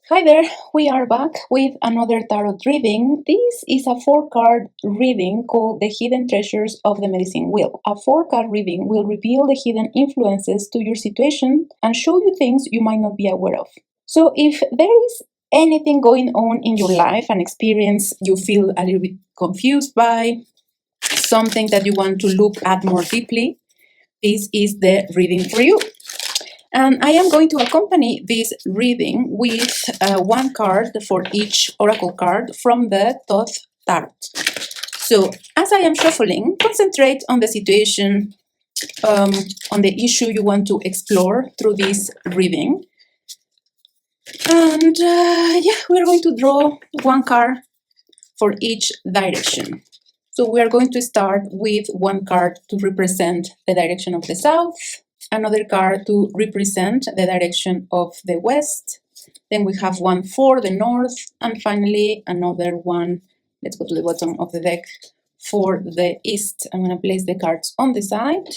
Hi there, we are back with another tarot reading. This is a 4-card reading called The Hidden Treasures of the Medicine Wheel. A 4-card reading will reveal the hidden influences to your situation and show you things you might not be aware of. So if there is anything going on in your life, an experience you feel a little bit confused by, something that you want to look at more deeply, this is the reading for you. And I am going to accompany this reading with one card for each oracle card from the Thoth Tarot. So as I am shuffling, concentrate on the situation, on the issue you want to explore through this reading. And we're going to draw one card for each direction. So we are going to start with one card to represent the direction of the south, another card to represent the direction of the west. Then we have one for the north, and finally another one, let's go to the bottom of the deck, for the east. I'm going to place the cards on the side.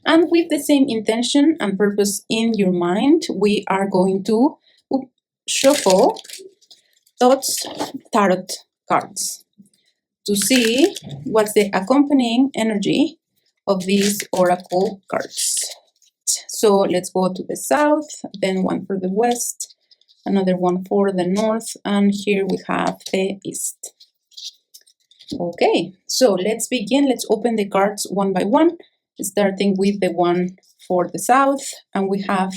And with the same intention and purpose in your mind, we are going to shuffle Thoth's tarot cards to see what's the accompanying energy of these oracle cards. So let's go to the south, then one for the west, another one for the north, and here we have the east. Okay, so let's begin. Let's open the cards one by one, starting with the one for the south, and we have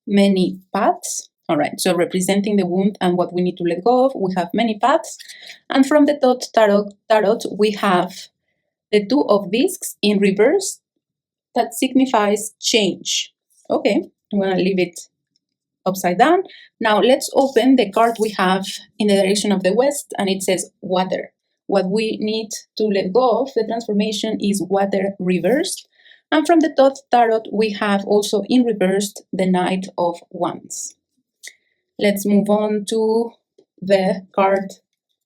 many paths. All right, so representing the wound and what we need to let go of, we have many paths. And from the Thoth Tarot, we have the Two of Discs in reverse. That signifies change. Okay, I'm going to leave it upside down. Now let's open the card we have in the direction of the west, and it says water. What we need to let go of, the transformation, is water reversed. And from the Thoth Tarot, we have also in reversed the Knight of Wands. Let's move on to the card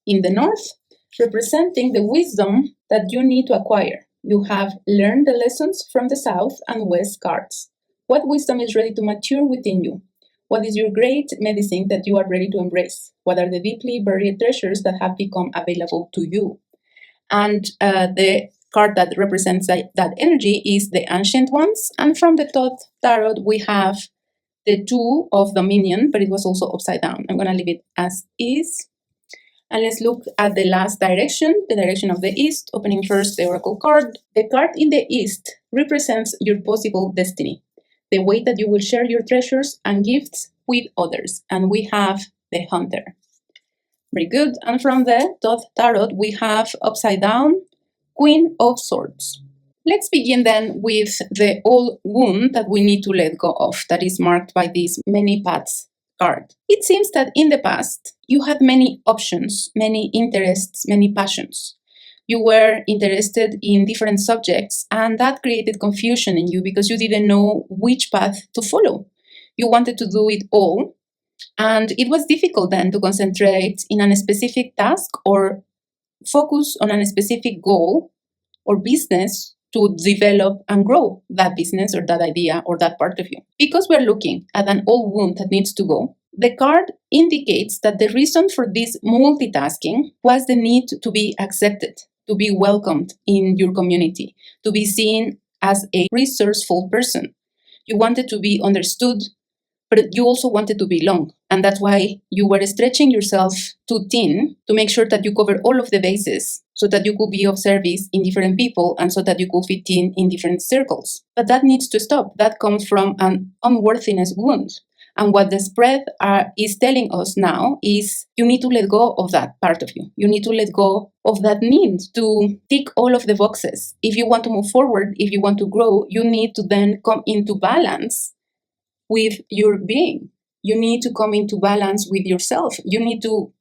in the north, representing the wisdom that you need to acquire. You have learned the lessons from the south and west cards. What wisdom is ready to mature within you? What is your great medicine that you are ready to embrace? What are the deeply buried treasures that have become available to you? And the card that represents that energy is the Ancient Ones. And from the Thoth Tarot, we have the Two of Dominion, but it was also upside down. I'm going to leave it as is. And let's look at the last direction, the direction of the east, opening first the oracle card. The card in the east represents your possible destiny, the way that you will share your treasures and gifts with others. And we have the Hunter. Very good. And from the Thoth Tarot, we have upside down, Queen of Swords. Let's begin then with the old wound that we need to let go of, that is marked by this many paths card. It seems that in the past, you had many options, many interests, many passions. You were interested in different subjects, and that created confusion in you because you didn't know which path to follow. You wanted to do it all, and it was difficult then to concentrate in a specific task or focus on a specific goal or business to develop and grow that business or that idea or that part of you. Because we're looking at an old wound that needs to go, the card indicates that the reason for this multitasking was the need to be accepted, to be welcomed in your community, to be seen as a resourceful person. You wanted to be understood, but you also wanted to belong. And that's why you were stretching yourself too thin to make sure that you cover all of the bases so that you could be of service in different people and so that you could fit in different circles. But that needs to stop. That comes from an unworthiness wound. And what the spread is telling us now is you need to let go of that part of you. You need to let go of that need to tick all of the boxes. If you want to move forward, if you want to grow, you need to then come into balance with your being. You need to come into balance with yourself. You need to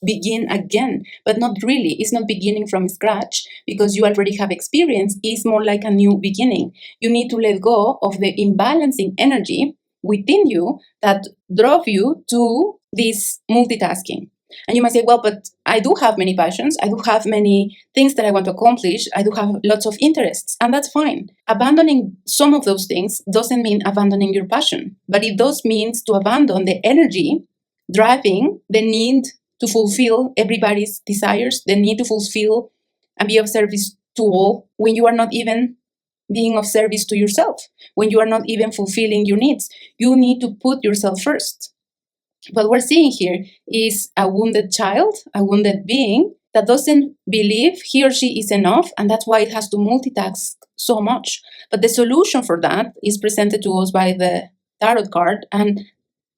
begin again, but not really. It's not beginning from scratch because you already have experience. It's more like a new beginning. You need to let go of the imbalancing energy within you that drove you to this multitasking. And you might say, well, but I do have many passions. I do have many things that I want to accomplish. I do have lots of interests, and that's fine. Abandoning some of those things doesn't mean abandoning your passion, but it does mean to abandon the energy driving the need to fulfill everybody's desires, the need to fulfill and be of service to all when you are not even being of service to yourself, when you are not even fulfilling your needs. You need to put yourself first. What we're seeing here is a wounded child, a wounded being that doesn't believe he or she is enough, and that's why it has to multitask so much. But the solution for that is presented to us by the tarot card, and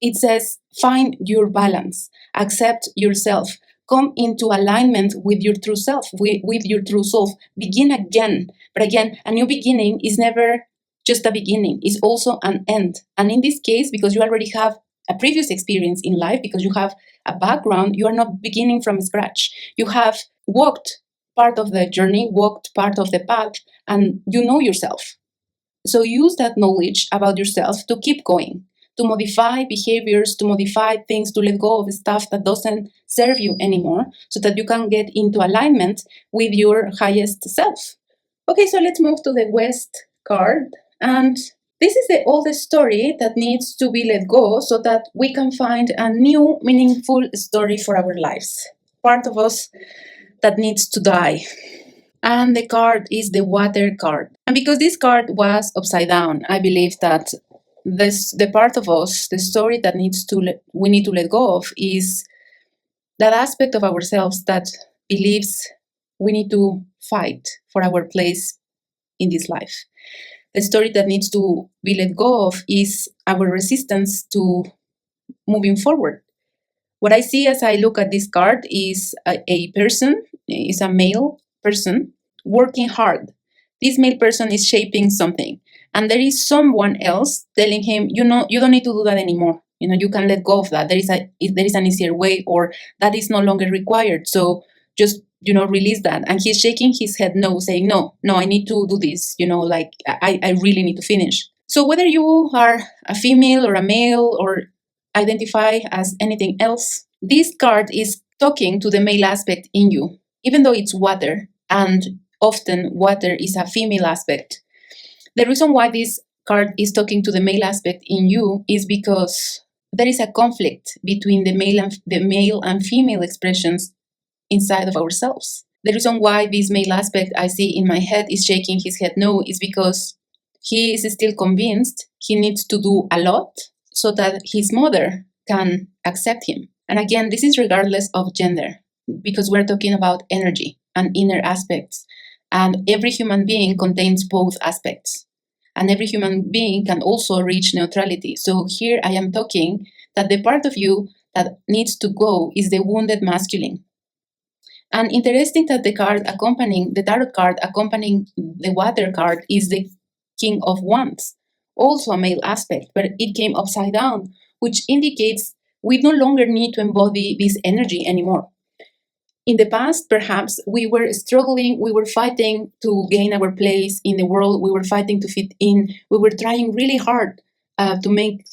it says, find your balance, accept yourself, come into alignment with your true self, with your true self, begin again. But again, a new beginning is never just a beginning, it's also an end. And in this case, because you already have a previous experience in life, because you have a background, you are not beginning from scratch. You have walked part of the journey, walked part of the path, and you know yourself. So use that knowledge about yourself to keep going, to modify behaviors, to modify things, to let go of stuff that doesn't serve you anymore, so that you can get into alignment with your highest self. Okay, so let's move to the West card. And this is the oldest story that needs to be let go so that we can find a new, meaningful story for our lives. Part of us that needs to die. And the card is the Water card. And because this card was upside down, I believe that the part of us, the story that we need to let go of, is that aspect of ourselves that believes we need to fight for our place in this life. The story that needs to be let go of is our resistance to moving forward. What I see as I look at this card is a person, is a male person working hard. This male person is shaping something, and there is someone else telling him, you don't need to do that anymore. You can let go of that. There is an easier way, or that is no longer required. So just release that. And he's shaking his head no, saying no, I need to do this. Like I really need to finish. So whether you are a female or a male or identify as anything else, this card is talking to the male aspect in you, even though it's water, and often water is a female aspect. The reason why this card is talking to the male aspect in you is because there is a conflict between the male and female expressions inside of ourselves. The reason why this male aspect I see in my head is shaking his head no is because he is still convinced he needs to do a lot so that his mother can accept him. And again, this is regardless of gender, because we're talking about energy and inner aspects. And every human being contains both aspects. And every human being can also reach neutrality. So here I am talking that the part of you that needs to go is the wounded masculine. And interesting that the tarot card accompanying the water card is the King of Wands, also a male aspect, but it came upside down, which indicates we no longer need to embody this energy anymore. In the past, perhaps we were struggling, we were fighting to gain our place in the world, we were fighting to fit in, we were trying really hard to make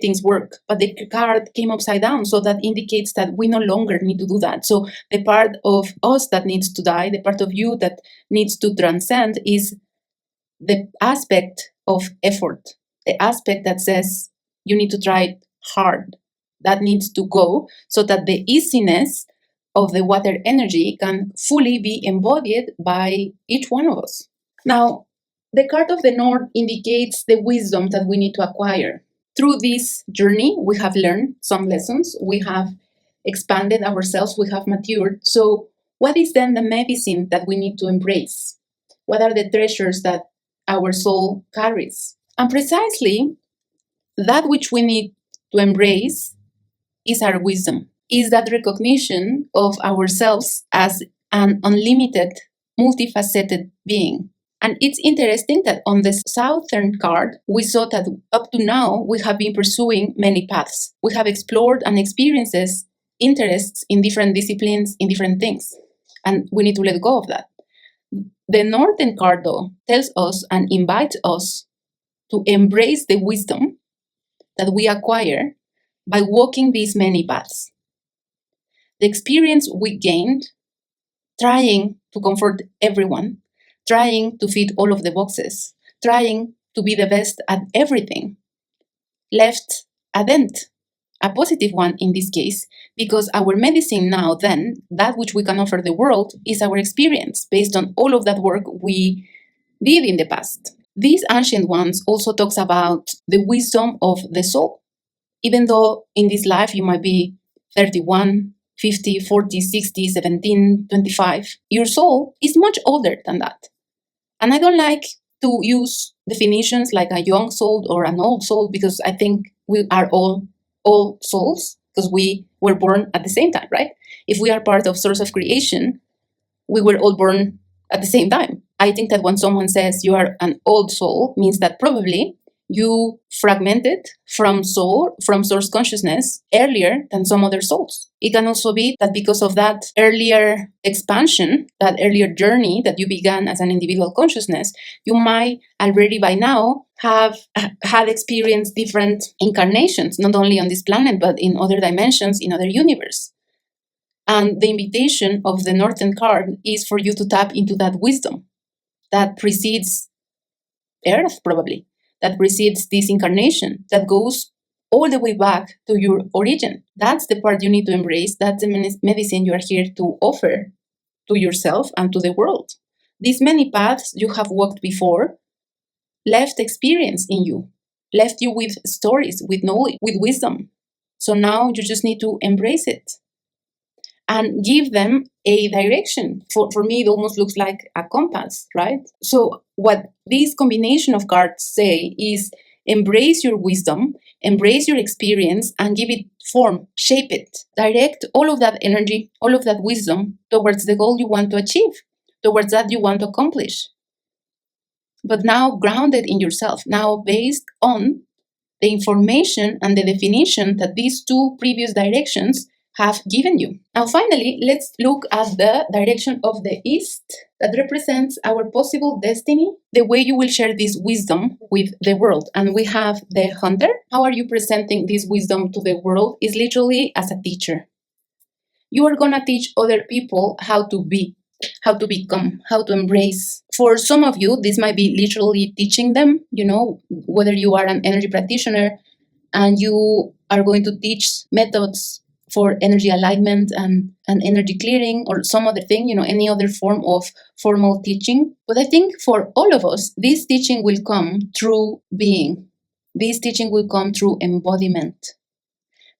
things work, but the card came upside down, so that indicates that we no longer need to do that. So the part of us that needs to die, the part of you that needs to transcend, is the aspect of effort, the aspect that says you need to try hard. That needs to go so that the easiness of the water energy can fully be embodied by each one of us. Now, the card of the North indicates the wisdom that we need to acquire. Through this journey, we have learned some lessons, we have expanded ourselves, we have matured. So what is then the medicine that we need to embrace? What are the treasures that our soul carries? And precisely that which we need to embrace is our wisdom, is that recognition of ourselves as an unlimited, multifaceted being. And it's interesting that on the southern card, we saw that up to now, we have been pursuing many paths. We have explored and experienced interests in different disciplines, in different things. And we need to let go of that. The northern card, though, tells us and invites us to embrace the wisdom that we acquire by walking these many paths. The experience we gained trying to comfort everyone, trying to fit all of the boxes, trying to be the best at everything, left a dent, a positive one in this case, because our medicine now, then, that which we can offer the world, is our experience based on all of that work we did in the past. These ancient ones also talks about the wisdom of the soul. Even though in this life you might be 31, 50, 40, 60, 17, 25, your soul is much older than that. And I don't like to use definitions like a young soul or an old soul, because I think we are all old souls because we were born at the same time, right? If we are part of source of creation, we were all born at the same time. I think that when someone says you are an old soul, means that probably you fragmented from source consciousness earlier than some other souls. It can also be that because of that earlier expansion, that earlier journey that you began as an individual consciousness, you might already by now have had experienced different incarnations, not only on this planet, but in other dimensions, in other universe. And the invitation of the Northern card is for you to tap into that wisdom that precedes Earth, probably, that precedes this incarnation, that goes all the way back to your origin. That's the part you need to embrace. That's the medicine you are here to offer to yourself and to the world. These many paths you have walked before left experience in you, left you with stories, with knowledge, with wisdom. So now you just need to embrace it and give them a direction. For me, it almost looks like a compass, right? So what this combination of cards say is embrace your wisdom, embrace your experience, and give it form, shape it, direct all of that energy, all of that wisdom towards the goal you want to achieve, towards that you want to accomplish. But now grounded in yourself, now based on the information and the definition that these two previous directions have given you. Now, finally, let's look at the direction of the East that represents our possible destiny, the way you will share this wisdom with the world. And we have the Hunter. How are you presenting this wisdom to the world? Is literally as a teacher. You are going to teach other people how to be, how to become, how to embrace. For some of you, this might be literally teaching them, whether you are an energy practitioner and you are going to teach methods for energy alignment and energy clearing or some other thing, any other form of formal teaching. But I think for all of us, this teaching will come through being. This teaching will come through embodiment.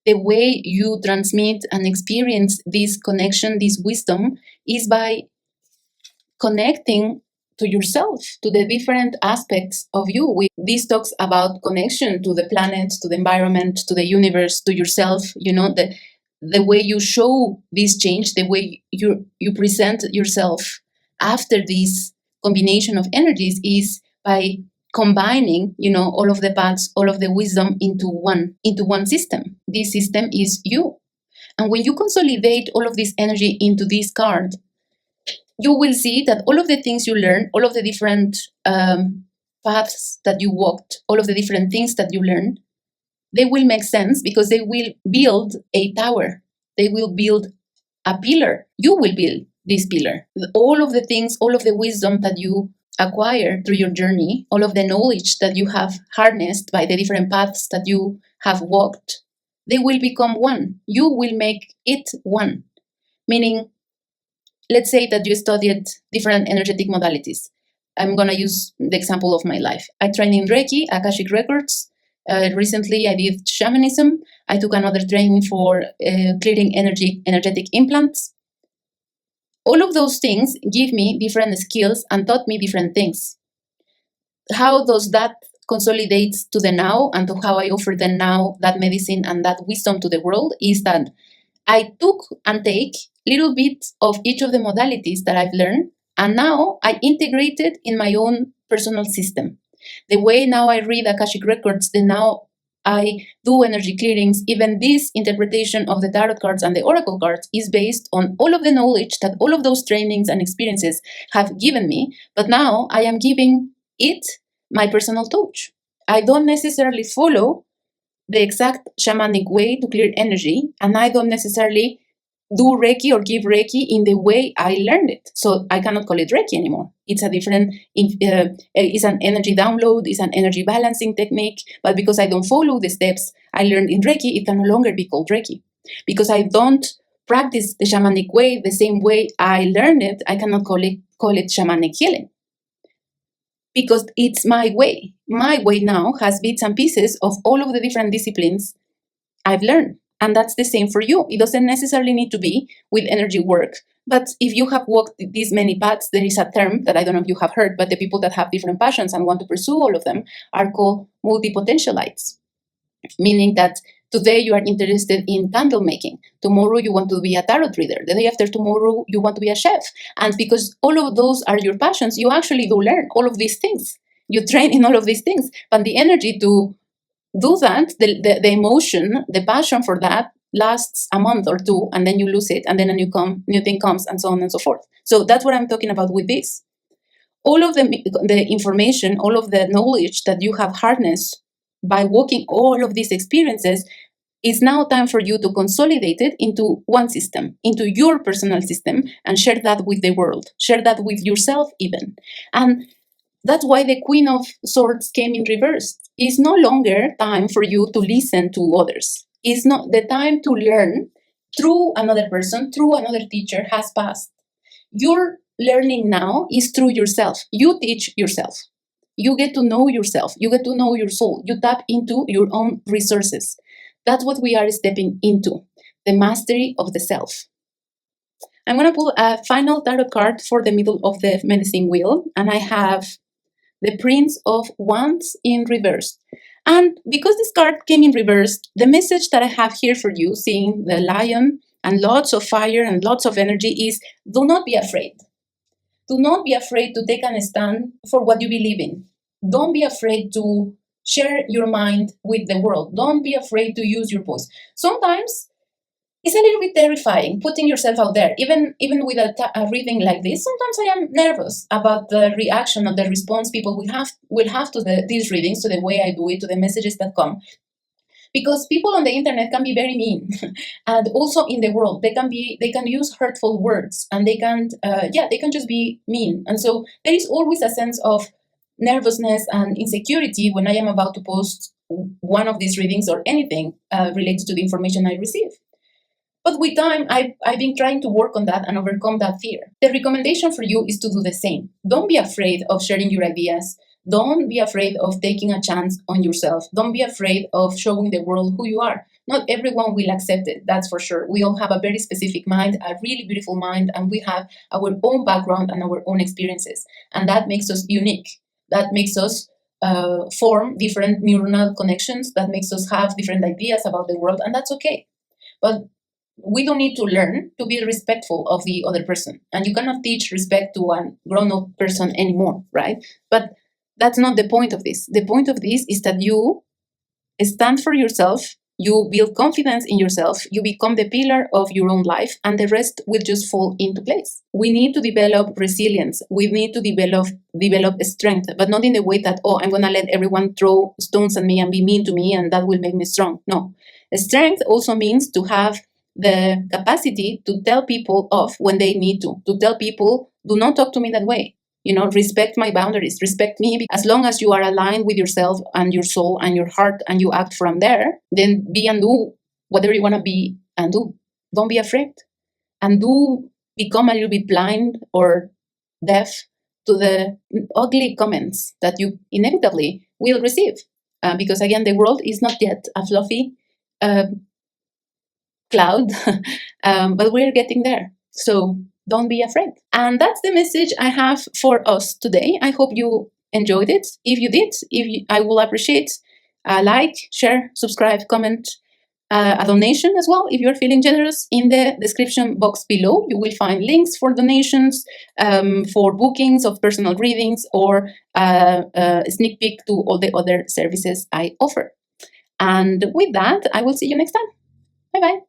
The way you transmit and experience this connection, this wisdom, is by connecting to yourself, to the different aspects of you. This talks about connection to the planet, to the environment, to the universe, to yourself, the way you show this change, the way you present yourself after this combination of energies is by combining, all of the paths, all of the wisdom into one system. This system is you. And when you consolidate all of this energy into this card, you will see that all of the things you learn, all of the different paths that you walked, all of the different things that you learn, they will make sense because they will build a tower. They will build a pillar. You will build this pillar. All of the things, all of the wisdom that you acquire through your journey, all of the knowledge that you have harnessed by the different paths that you have walked, they will become one. You will make it one. Meaning, let's say that you studied different energetic modalities. I'm going to use the example of my life. I trained in Reiki, Akashic Records. Recently, I did shamanism. I took another training for clearing energetic implants. All of those things give me different skills and taught me different things. How does that consolidate to the now and to how I offer the now, that medicine and that wisdom to the world is that I took and take little bits of each of the modalities that I've learned, and now I integrate it in my own personal system. The way now I read Akashic Records, the now I do energy clearings, even this interpretation of the tarot cards and the oracle cards is based on all of the knowledge that all of those trainings and experiences have given me, but now I am giving it my personal touch. I don't necessarily follow the exact shamanic way to clear energy, and I don't necessarily do Reiki or give Reiki in the way I learned it. So I cannot call it Reiki anymore. It's a different, it's an energy download, it's an energy balancing technique. But because I don't follow the steps I learned in Reiki, it can no longer be called Reiki. Because I don't practice the shamanic way the same way I learned it, I cannot call it shamanic healing. Because it's my way. My way now has bits and pieces of all of the different disciplines I've learned. And that's the same for you. It doesn't necessarily need to be with energy work. But if you have walked these many paths, there is a term that I don't know if you have heard, but the people that have different passions and want to pursue all of them are called multipotentialites. Meaning that today you are interested in candle making. Tomorrow you want to be a tarot reader. The day after tomorrow you want to be a chef. And because all of those are your passions, you actually do learn all of these things. You train in all of these things. But the energy to do that, the emotion, the passion for that lasts a month or two, and then you lose it, and then a new thing comes, and so on and so forth. So that's what I'm talking about with this. All of the information, all of the knowledge that you have harnessed by walking all of these experiences, it's now time for you to consolidate it into one system, into your personal system, and share that with the world, share that with yourself even. And that's why the Queen of Swords came in reverse. It's no longer time for you to listen to others. It's not the time to learn through another person, through another teacher has passed. Your learning now is through yourself. You teach yourself. You get to know yourself. You get to know your soul. You tap into your own resources. That's what we are stepping into, the mastery of the self. I'm going to pull a final tarot card for the middle of the medicine wheel, and I have the Prince of Wands in reverse. And because this card came in reverse, the message that I have here for you, seeing the lion and lots of fire and lots of energy, is do not be afraid. Do not be afraid to take a stand for what you believe in. Don't be afraid to share your mind with the world. Don't be afraid to use your voice. Sometimes it's a little bit terrifying putting yourself out there. Even with a reading like this, sometimes I am nervous about the reaction or the response people will have to these readings, to the way I do it, to the messages that come. Because people on the internet can be very mean, and also in the world they can use hurtful words, and they can just be mean. And so there is always a sense of nervousness and insecurity when I am about to post one of these readings or anything related to the information I receive. But with time, I've been trying to work on that and overcome that fear. The recommendation for you is to do the same. Don't be afraid of sharing your ideas. Don't be afraid of taking a chance on yourself. Don't be afraid of showing the world who you are. Not everyone will accept it, that's for sure. We all have a very specific mind, a really beautiful mind, and we have our own background and our own experiences. And that makes us unique. That makes us form different neuronal connections. That makes us have different ideas about the world, and that's okay. But we don't need to learn to be respectful of the other person. And you cannot teach respect to a grown-up person anymore, right? But that's not the point of this. The point of this is that you stand for yourself, you build confidence in yourself, you become the pillar of your own life, and the rest will just fall into place. We need to develop resilience. We need to develop strength, but not in the way that, I'm going to let everyone throw stones at me and be mean to me, and that will make me strong. No. Strength also means to have the capacity to tell people off when they need to tell people, do not talk to me that way. Respect my boundaries, respect me. As long as you are aligned with yourself and your soul and your heart, and you act from there, then be and do whatever you want to be and do. Don't be afraid. And do become a little bit blind or deaf to the ugly comments that you inevitably will receive. Because again, the world is not yet a fluffy cloud, but we're getting there. So don't be afraid. And that's the message I have for us today. I hope you enjoyed it. If you did, I will appreciate a like, share, subscribe, comment, a donation as well. If you're feeling generous, in the description box below, you will find links for donations, for bookings of personal readings, or a sneak peek to all the other services I offer. And with that, I will see you next time. Bye-bye.